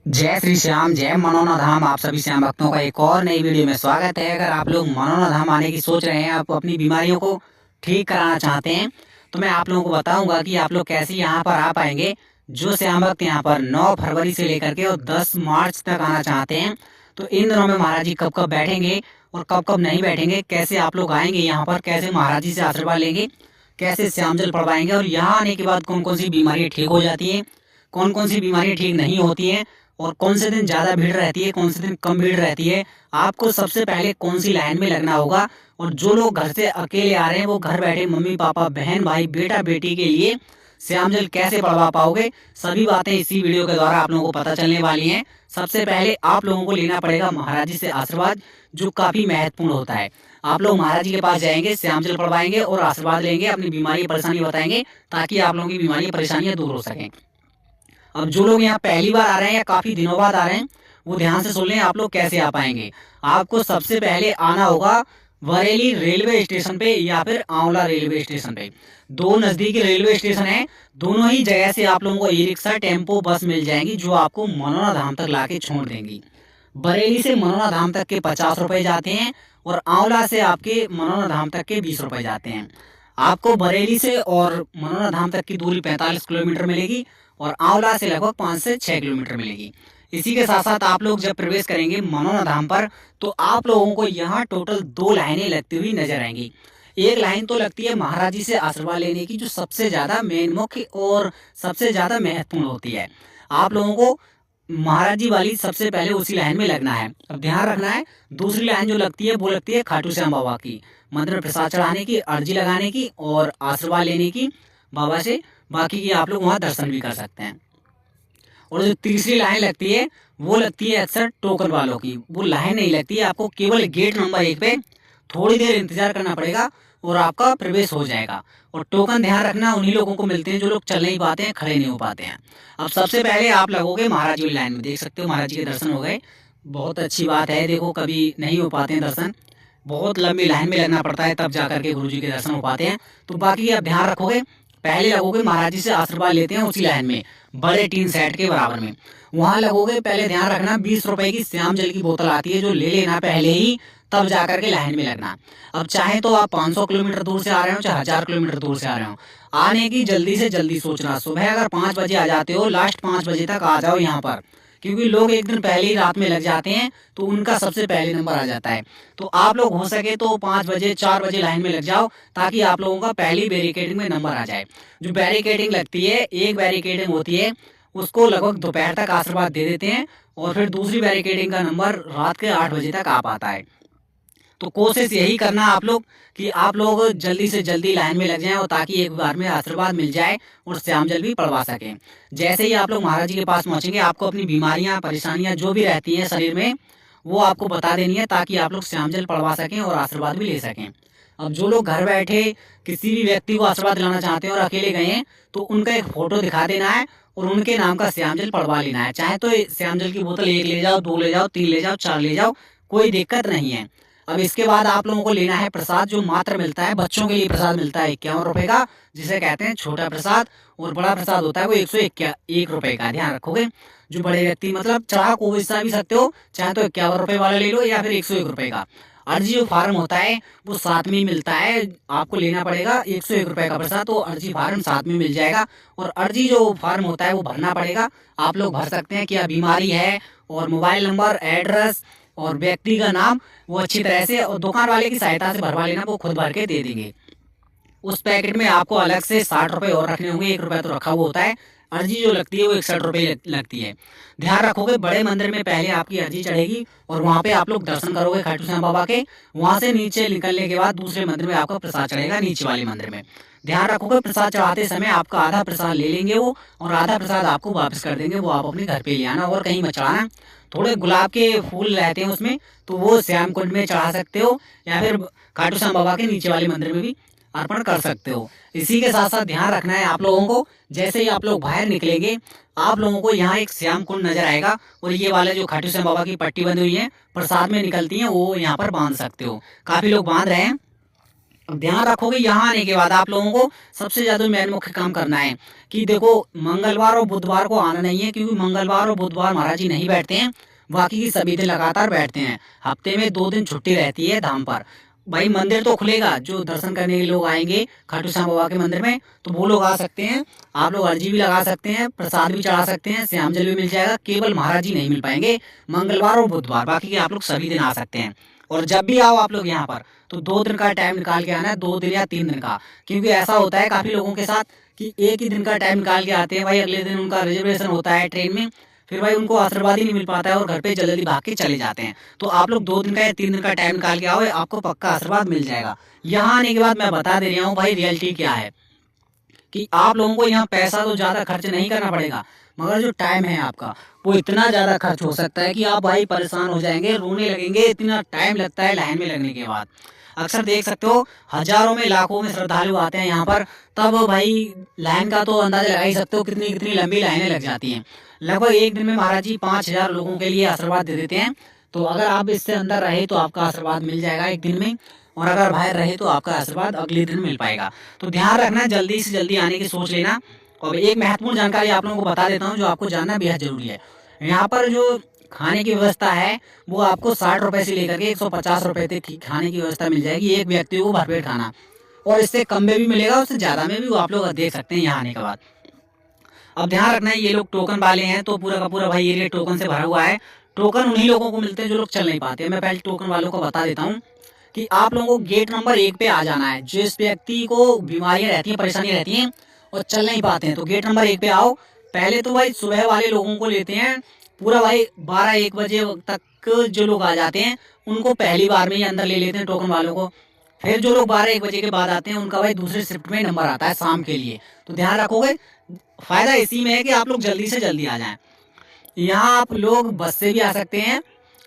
जय श्री श्याम, जय मनोना धाम। आप सभी श्याम भक्तों का एक और नई वीडियो में स्वागत है। अगर आप लोग मनोना धाम आने की सोच रहे हैं, आप अपनी बीमारियों को ठीक कराना चाहते हैं, तो मैं आप लोगों को बताऊंगा कि आप लोग कैसे यहाँ पर आ पाएंगे। जो श्याम भक्त यहाँ पर 9 फरवरी से लेकर के और 10 मार्च तक आना चाहते हैं, तो इन दिनों में महाराज जी कब कब बैठेंगे और कब कब नहीं बैठेंगे, कैसे आप लोग आएंगे यहाँ पर, कैसे महाराज जी से आशीर्वाद लेंगे, कैसे श्याम जल पड़वाएंगे और यहाँ आने के बाद कौन कौन सी बीमारियाँ ठीक हो जाती हैं, कौन कौन सी बीमारियाँ ठीक नहीं होती हैं, और कौन से दिन ज़्यादा भीड़ रहती है, कौन से दिन कम भीड़ रहती है, आपको सबसे पहले कौन सी लाइन में लगना होगा। और जो लोग घर से अकेले आ रहे हैं, वो घर बैठे मम्मी पापा बहन भाई बेटा बेटी के लिए श्याम जल कैसे पढ़वा पाओगे, सभी बातें इसी वीडियो के द्वारा आप लोगों को पता चलने वाली हैं। सबसे पहले आप लोगों को लेना पड़ेगा महाराज जी से आशीर्वाद, जो काफ़ी महत्वपूर्ण होता है। आप लोग महाराज जी के पास जाएंगे, श्याम जल पढ़वाएंगे और आशीर्वाद लेंगे, अपनी बीमारी परेशानी बताएंगे, ताकि आप लोगों की बीमारी परेशानियां दूर हो सकें। अब जो लोग यहाँ पहली बार आ रहे हैं या काफ़ी दिनों बाद आ रहे हैं, वो ध्यान से सुन लें आप लोग कैसे आ पाएंगे। आपको सबसे पहले आना होगा बरेली रेलवे स्टेशन पे या फिर आंवला रेलवे स्टेशन पे। दो नज़दीकी रेलवे स्टेशन है, दोनों ही जगह से आप लोगों को ई रिक्शा टेम्पो बस मिल जाएंगी, जो आपको मनोरा धाम तक ला के छोड़ देंगी। बरेली से मनोरा धाम तक के 50 रुपये जाते हैं और आंवला से आपके मनोरा धाम तक के 20 रुपये जाते हैं। आपको बरेली से और मनोरा धाम तक की दूरी 45 किलोमीटर मिलेगी और आंवला से लगभग 5 से 6 किलोमीटर मिलेगी। इसी के साथ साथ आप लोग जब प्रवेश करेंगे मनोरा धाम पर, तो आप लोगों को यहाँ टोटल 2 लाइनें लगती हुई नजर आएंगी। एक लाइन तो लगती है महाराज जी से आशीर्वाद लेने की, जो सबसे ज़्यादा मेन मुख्य और सबसे ज़्यादा महत्वपूर्ण होती है। आप लोगों को महाराज जी वाली सबसे पहले उसी लाइन में लगना है। अब ध्यान रखना है, दूसरी लाइन जो लगती है वो लगती है खाटू श्याम बाबा की, मंदिर में प्रसाद चढ़ाने की, अर्जी लगाने की और आशीर्वाद लेने की बाबा से। बाकी की आप लोग वहाँ दर्शन भी कर सकते हैं। और जो तीसरी लाइन लगती है वो लगती है अक्सर टोकन वालों की। वो लाइन नहीं लगती है, आपको केवल गेट नंबर 1 पे थोड़ी देर इंतजार करना पड़ेगा और आपका प्रवेश हो जाएगा। और टोकन ध्यान रखना उन्हीं लोगों को मिलते हैं जो लोग चल नहीं पाते हैं, खड़े नहीं हो पाते हैं। अब सबसे पहले आप लगोगे महाराज जी की लाइन में, देख सकते हो महाराज जी के दर्शन हो गए, बहुत अच्छी बात है। देखो कभी नहीं हो पाते हैं दर्शन, बहुत लंबी लाइन में लगना पड़ता है, तब जाकर के गुरु जी के दर्शन हो पाते हैं। तो बाकी आप ध्यान रखोगे, पहले लगोगे महाराज जी से आशीर्वाद लेते हैं उसी लाइन में, बड़े टीन सेट के बराबर में, वहां लगोगे। पहले ध्यान रखना 20 रुपए की श्याम जल की बोतल आती है, जो ले लेना पहले ही, तब जाकर के लाइन में लगना। अब चाहे तो आप 500 किलोमीटर दूर से आ रहे हो, चाहे 1000 किलोमीटर दूर से आ रहे हो, आने की जल्दी से जल्दी सोचना। सुबह अगर 5 बजे आ जाते हो, लास्ट 5 बजे तक आ जाओ यहाँ पर, क्योंकि लोग एक दिन पहले ही रात में लग जाते हैं, तो उनका सबसे पहले नंबर आ जाता है। तो आप लोग हो सके तो 5 बजे 4 बजे लाइन में लग जाओ, ताकि आप लोगों का पहली बैरिकेडिंग में नंबर आ जाए। जो बैरिकेडिंग लगती है, एक बैरिकेडिंग होती है, उसको लगभग दोपहर तक आशीर्वाद दे देते हैं और फिर दूसरी बैरिकेडिंग का नंबर रात के 8 बजे तक आ पाता है। तो कोशिश यही करना आप लोग कि आप लोग जल्दी से जल्दी लाइन में लग जाएं, और ताकि एक बार में आशीर्वाद मिल जाए और श्याम जल भी पढ़वा सकें। जैसे ही आप लोग महाराज जी के पास पहुंचेंगे, आपको अपनी बीमारियां परेशानियां जो भी रहती हैं शरीर में, वो आपको बता देनी है, ताकि आप लोग श्याम जल पढ़वा सकें और आशीर्वाद भी ले सकें। अब जो लोग घर बैठे किसी भी व्यक्ति को आशीर्वाद दिलाना चाहते हैं और अकेले गए हैं, तो उनका एक फोटो दिखा देना है और उनके नाम का श्याम जल पढ़वा लेना है। चाहे तो श्याम जल की बोतल 1 ले जाओ, 2 ले जाओ, 3 ले जाओ, 4 ले जाओ, कोई दिक्कत नहीं है। अब इसके बाद आप लोगों को लेना है प्रसाद, जो मात्र मिलता है बच्चों के लिए। प्रसाद मिलता है 51 रुपए का, जिसे कहते हैं छोटा प्रसाद, और बड़ा प्रसाद होता है वो 101 रुपए का। ध्यान रखोगे, जो बड़े व्यक्ति मतलब चाह को हिस्सा भी सकते हो, चाहे तो 51 रुपए वाला ले लो या फिर 101 रुपए का। अर्जी जो फार्म होता है वो साथ में ही मिलता है, आपको लेना पड़ेगा 101 रुपए का प्रसाद, तो अर्जी फार्म साथ में मिल जाएगा। और अर्जी जो फार्म होता है वो भरना पड़ेगा। आप लोग भर सकते हैं क्या बीमारी है, और मोबाइल नंबर, एड्रेस और व्यक्ति का नाम, वो अच्छी तरह से, और दुकान वाले की सहायता से भरवा लेना, वो खुद भर के दे देंगे। उस पैकेट में आपको अलग से 60 रुपए और रखने होंगे, 1 रुपया तो रखा हुआ होता है। अर्जी जो लगती है वो 61 रुपए लगती है। ध्यान रखोगे, बड़े मंदिर में पहले आपकी अर्जी चढ़ेगी और वहाँ पे आप लोग दर्शन करोगे खाटू श्याम बाबा के। वहाँ से नीचे निकलने के बाद दूसरे मंदिर में आपका प्रसाद चढ़ेगा, नीचे वाले मंदिर में। ध्यान रखोगे, प्रसाद चढ़ाते समय आपका आधा प्रसाद ले लेंगे वो, और आधा प्रसाद आपको वापस कर देंगे, वो आप अपने घर पे ले आना और कहीं मत चढ़ाना। थोड़े गुलाब के फूल रहते हैं उसमें, तो वो श्याम कुंड में चढ़ा सकते हो या फिर खाटू श्याम बाबा के नीचे वाले मंदिर में भी अर्पण कर सकते हो। इसी के साथ साथ ध्यान रखना है आप लोगों को, जैसे ही आप लोग बाहर निकलेंगे, आप लोगों को यहाँ एक श्याम कुंड नजर आएगा, और ये वाले जो खाटू श्याम बाबा की पट्टी बंधी हुई है प्रसाद में निकलती है, वो यहाँ पर बांध सकते हो। काफी लोग बांध रहे हैं, अब ध्यान रखोगे यहाँ आने के बाद आप लोगों को सबसे ज़्यादा मेन मुख्य काम करना है कि देखो मंगलवार और बुधवार को आना नहीं है, क्योंकि मंगलवार और बुधवार महाराज जी नहीं बैठते हैं, बाकी की सभी दिन लगातार बैठते हैं। हफ्ते में 2 दिन छुट्टी रहती है धाम पर। भाई मंदिर तो खुलेगा, जो दर्शन करने के लोग आएंगे खाटू श्याम बाबा के मंदिर में तो वो लोग आ सकते हैं, आप लोग अर्जी भी लगा सकते हैं, प्रसाद भी चढ़ा सकते हैं, श्याम जल भी मिल जाएगा। केवल महाराज जी नहीं मिल पाएंगे मंगलवार और बुधवार, बाकी के आप लोग सभी दिन आ सकते हैं। और जब भी आओ आप लोग यहाँ पर तो 2 दिन का टाइम निकाल के आना है, 2 दिन या 3 दिन का, क्योंकि ऐसा होता है काफ़ी लोगों के साथ कि एक ही दिन का टाइम निकाल के आते हैं भाई, अगले दिन उनका रिजर्वेशन होता है ट्रेन में, फिर भाई उनको आशीर्वाद ही नहीं मिल पाता है और घर पे जल्दी जल्दी भाग के चले जाते हैं। तो आप लोग 2 दिन का या 3 दिन का टाइम निकाल के आओ, आपको पक्का आशीर्वाद मिल जाएगा। यहाँ आने के बाद मैं बता दे रहा हूँ भाई रियलिटी क्या है, कि आप लोगों को यहाँ पैसा तो ज़्यादा खर्च नहीं करना पड़ेगा, मगर जो टाइम है आपका वो इतना ज़्यादा खर्च हो सकता है कि आप भाई परेशान हो जाएंगे, रोने लगेंगे, इतना टाइम लगता है लाइन में लगने के बाद। अक्सर देख सकते हो हजारों में लाखों में श्रद्धालु आते हैं यहाँ पर, तब भाई लाइन का तो अंदाजा लगा ही सकते हो कितनी कितनी लंबी लाइनें लग जाती हैं। लगभग एक दिन में महाराज जी 5,000 लोगों के लिए आशीर्वाद दे देते हैं। तो अगर आप इससे अंदर रहे तो आपका आशीर्वाद मिल जाएगा एक दिन में, और अगर बाहर रहे तो आपका आशीर्वाद अगले दिन मिल पाएगा। तो ध्यान रखना, जल्दी से जल्दी आने की सोच लेना। और एक महत्वपूर्ण जानकारी आप लोगों को बता देता हूँ जो आपको जानना बेहद जरूरी है। यहाँ पर जो खाने की व्यवस्था है वो आपको 60 रुपए से लेकर के 150 रुपए तक की खाने की व्यवस्था मिल जाएगी, एक व्यक्ति को भरपेट खाना। और इससे कम में भी मिलेगा, उससे ज़्यादा में भी वो आप लोग देख सकते हैं यहाँ आने के बाद। अब ध्यान रखना है ये लोग टोकन वाले हैं, तो पूरा का पूरा भाई एरिया टोकन से भरा हुआ है। टोकन उन्हीं लोगों को मिलते हैं जो लोग चल नहीं पाते। मैं पहले टोकन वालों को बता देता हूँ कि आप लोगों को गेट नंबर 1 पे आ जाना है। जिस व्यक्ति को बीमारियां रहती हैं, परेशानी रहती हैं और चल नहीं पाते हैं, तो गेट नंबर 1 पे आओ। पहले तो भाई सुबह वाले लोगों को लेते हैं, पूरा भाई 12-1 बजे तक जो लोग आ जाते हैं उनको पहली बार में ही अंदर ले लेते हैं टोकन वालों को। फिर जो लोग 12-1 बजे के बाद आते हैं उनका भाई दूसरे शिफ्ट में नंबर आता है शाम के लिए। तो ध्यान रखोगे, फायदा इसी में है कि आप लोग जल्दी से जल्दी आ जाएं। यहाँ आप लोग बस से भी आ सकते हैं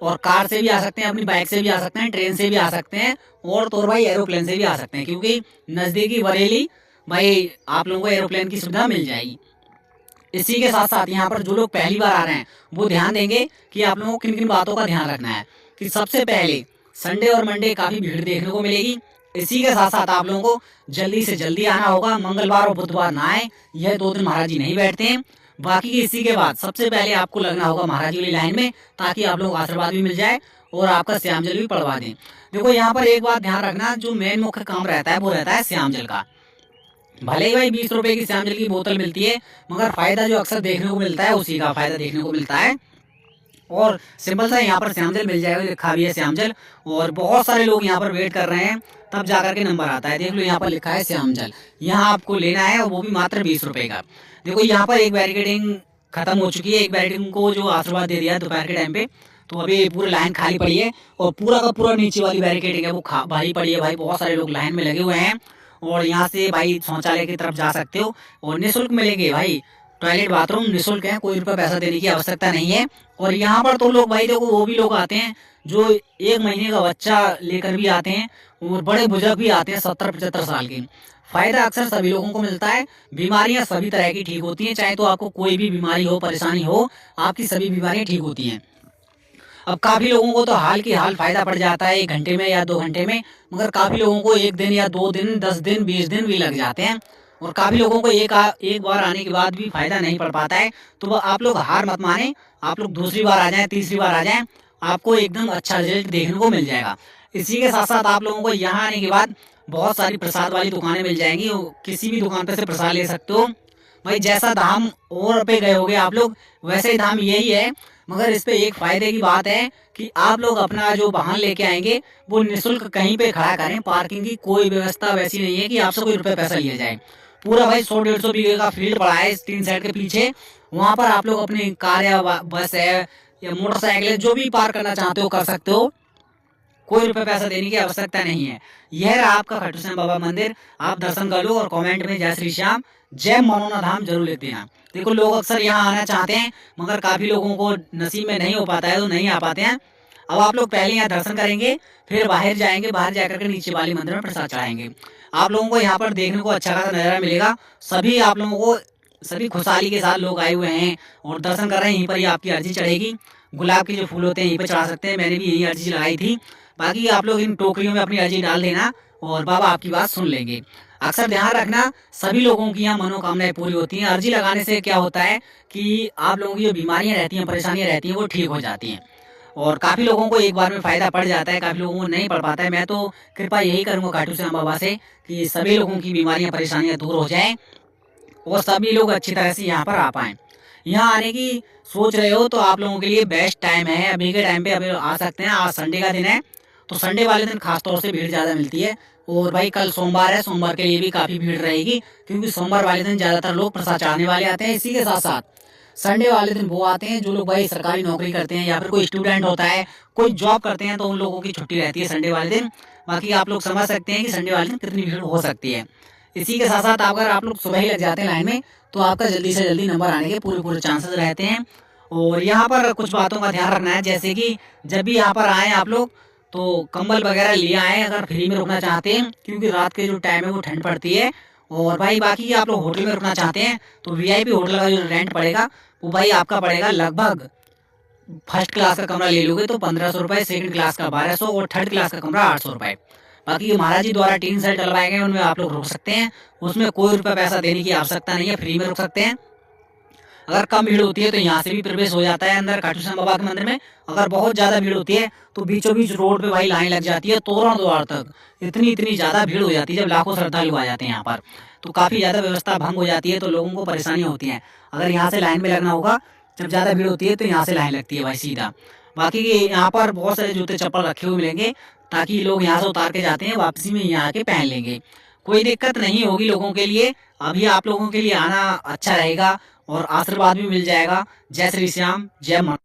और कार से भी आ सकते हैं, अपनी बाइक से भी आ सकते हैं, ट्रेन से भी आ सकते हैं, और तो भाई एरोप्लेन से भी आ सकते हैं, क्योंकि नज़दीकी बरेली भाई आप लोगों को एरोप्लेन की सुविधा मिल जाएगी। इसी के साथ साथ यहाँ पर जो लोग पहली बार आ रहे हैं वो ध्यान देंगे कि आप लोगों को किन किन बातों का ध्यान रखना है। कि सबसे पहले संडे और मंडे काफ़ी भीड़ देखने को मिलेगी। इसी के साथ साथ आप लोगों को जल्दी से जल्दी आना होगा, मंगलवार और बुधवार ना आए, यह 2 दिन महाराज जी नहीं बैठते हैं। बाकी इसी के बाद सबसे पहले आपको लगना होगा महाराज जी वाली लाइन में, ताकि आप लोग आशीर्वाद भी मिल जाए और आपका श्याम जल भी पड़वा दें। देखो यहाँ पर एक बात ध्यान रखना, जो मेन मुख्य काम रहता है वो रहता है श्याम जल का। भले ही भाई 20 रुपए की श्याम जल की बोतल मिलती है, मगर फायदा जो अक्सर देखने को मिलता है उसी का फायदा देखने को मिलता है। और सिंपल सा यहाँ पर श्याम जल मिल जाएगा, लिखा भी है श्याम जल, और बहुत सारे लोग यहाँ पर वेट कर रहे हैं, तब जाकर के नंबर आता है। देख लो यहाँ पर लिखा है श्याम जल, यहाँ आपको लेना है, और वो भी मात्र 20 रुपए का। देखो यहाँ पर एक बैरिकेडिंग खत्म हो चुकी है, एक बैरिकेडिंग को जो आशीर्वाद दे दिया है दोपहर के टाइम पे, तो अभी पूरी लाइन खाली पड़ी है। और पूरा का पूरा नीचे वाली बैरिकेडिंग है वो भारी पड़ी है भाई, बहुत सारे लोग लाइन में लगे हुए हैं। और यहाँ से भाई शौचालय की तरफ जा सकते हो, और निःशुल्क मिलेंगे भाई, टॉयलेट बाथरूम निःशुल्क है, कोई रुपया पैसा देने की आवश्यकता नहीं है। और यहाँ पर तो लोग भाई देखो वो भी लोग आते हैं जो 1 महीने का बच्चा लेकर भी आते हैं, और बड़े बुजुर्ग भी आते हैं 70-75 साल के। फायदा अक्सर सभी लोगों को मिलता है, बीमारियां सभी तरह की ठीक होती हैं, चाहे तो आपको कोई भी बीमारी हो, परेशानी हो, आपकी सभी बीमारियां ठीक होती हैं। अब काफ़ी लोगों को तो हाल की हाल फायदा पड़ जाता है 1 घंटे में या 2 घंटे में, मगर काफ़ी लोगों को 1 दिन या 2 दिन, 10 दिन, 20 दिन भी लग जाते हैं। और काफ़ी लोगों को एक बार आने के बाद भी फायदा नहीं पड़ पाता है। तो आप लोग हार मत माने, आप लोग दूसरी बार आ जाएं, तीसरी बार आ जाएं, आपको एकदम अच्छा रिजल्ट देखने को मिल जाएगा। इसी के साथ साथ आप लोगों को यहाँ आने के बाद बहुत सारी प्रसाद वाली दुकानें मिल जाएंगी, किसी भी दुकान पर से प्रसाद ले सकते हो भाई। जैसा धाम और पे गए होगे आप लोग, वैसे ही धाम यही है, मगर इस पे एक फायदे की बात है कि आप लोग अपना जो वाहन लेके आएंगे वो निःशुल्क कहीं पे खड़ा करें। पार्किंग की कोई व्यवस्था वैसी नहीं है कि आपसे कोई रुपए पैसा लिया जाए। पूरा भाई 100-150 बीघे का फील्ड पड़ा है इस 3 साइड के पीछे, वहाँ पर आप लोग अपनी कार या बस है या मोटरसाइकिल है जो भी पार्क करना चाहते हो कर सकते हो, कोई रुपए पैसा देने की आवश्यकता नहीं है। यह रहा आपका खाटू श्याम बाबा मंदिर, आप दर्शन कर लो और कमेंट में जय श्री श्याम, जय मनोना धाम जरूर लिख देना। देखो लोग अक्सर यहाँ आना चाहते हैं, मगर काफ़ी लोगों को नसीब में नहीं हो पाता है, तो नहीं आ पाते हैं। अब आप लोग पहले यहाँ दर्शन करेंगे, फिर बाहर जाएंगे, बाहर जाकर के नीचे वाले मंदिर में प्रसाद चढ़ाएंगे। आप लोगों को यहाँ पर देखने को अच्छा खासा नज़ारा मिलेगा। सभी आप लोगों को सभी खुशहाली के साथ लोग आए हुए हैं और दर्शन कर रहे हैं। यहीं पर ही आपकी अर्जी चढ़ेगी, गुलाब के जो फूल होते हैं यहीं पर चढ़ा सकते हैं, मैंने भी यही अर्जी लगाई थी। बाकी आप लोग इन टोकरियों में अपनी अर्जी डाल देना और बाबा आपकी बात सुन लेंगे। अक्सर ध्यान रखना, सभी लोगों की यहाँ मनोकामनाएं पूरी होती हैं। अर्जी लगाने से क्या होता है कि आप लोगों की जो बीमारियां रहती हैं, परेशानियां रहती हैं, वो ठीक हो जाती हैं और काफ़ी लोगों को एक बार में फ़ायदा पड़ जाता है, काफ़ी लोगों को नहीं पड़ पाता है। मैं तो कृपा यही करूँगा खाटू श्याम बाबा से कि सभी लोगों की बीमारियां परेशानियां दूर हो जाएं और सभी लोग अच्छी तरह से यहाँ पर आ पाएँ। यहाँ आने की सोच रहे हो तो आप लोगों के लिए बेस्ट टाइम है, अभी के टाइम पे अभी आ सकते हैं। आज संडे का दिन है, तो संडे वाले दिन खास तौर से भीड़ ज़्यादा मिलती है। और भाई कल सोमवार है, सोमवार के लिए भी काफ़ी भीड़ रहेगी, क्योंकि सोमवार वाले दिन ज़्यादातर लोग प्रसाद चढ़ाने वाले आते हैं। इसी के साथ साथ संडे वाले दिन वो आते हैं जो लोग भाई सरकारी नौकरी करते हैं या फिर कोई स्टूडेंट होता है, कोई जॉब करते हैं, तो उन लोगों की छुट्टी रहती है संडे वाले दिन। बाकी आप लोग समझ सकते हैं कि संडे वाले दिन कितनी भीड़ हो सकती है। इसी के साथ साथ अगर आप लोग सुबह ही लग जाते हैं लाइन में, तो आपका जल्दी से जल्दी नंबर आने के पूरे पूरे चांसेस रहते हैं। और यहाँ पर कुछ बातों का ध्यान रखना है, जैसे कि जब भी यहाँ पर आएँ आप लोग तो कंबल वगैरह लिए आएँ अगर फ्री में रुकना चाहते हैं, क्योंकि रात के जो टाइम है वो ठंड पड़ती है। और भाई बाकी आप लोग होटल में रुकना चाहते हैं तो वीआईपी होटल का जो रेंट पड़ेगा वो भाई आपका पड़ेगा लगभग, फर्स्ट क्लास का कमरा ले लोगे तो 1500 रुपये, सेकंड क्लास का 1200 और थर्ड क्लास का कमरा 800 रुपये। बाकी महाराज जी द्वारा 3 सेट डलवाए गए, उनमें आप लोग रुक सकते हैं, उसमें कोई रुपये पैसा देने की आवश्यकता नहीं है, फ्री में रुक सकते हैं। अगर कम भीड़ होती है तो यहाँ से भी प्रवेश हो जाता है अंदर खाटू श्याम बाबा के मंदिर में। अगर बहुत ज़्यादा भीड़ होती है तो बीचों बीच रोड पे भाई लाइन लग जाती है तोरण द्वार तक। इतनी इतनी ज़्यादा भीड़ हो जाती है जब लाखों श्रद्धालु आ जाते हैं यहाँ पर, तो काफ़ी ज़्यादा व्यवस्था भंग हो जाती है, तो लोगों को परेशानियाँ होती हैं। अगर यहाँ से लाइन में लगना होगा, जब ज़्यादा भीड़ होती है तो यहाँ से लाइन लगती है भाई सीधा। बाकी यहाँ पर बहुत सारे जूते चप्पल रखे हुए मिलेंगे, ताकि लोग यहाँ से उतार के जाते हैं वापसी में यहाँ आके पहन लेंगे। कोई दिक्कत नहीं होगी लोगों के लिए। अभी आप लोगों के लिए आना अच्छा रहेगा और आशीर्वाद भी मिल जाएगा। जय श्री श्याम, जय मा।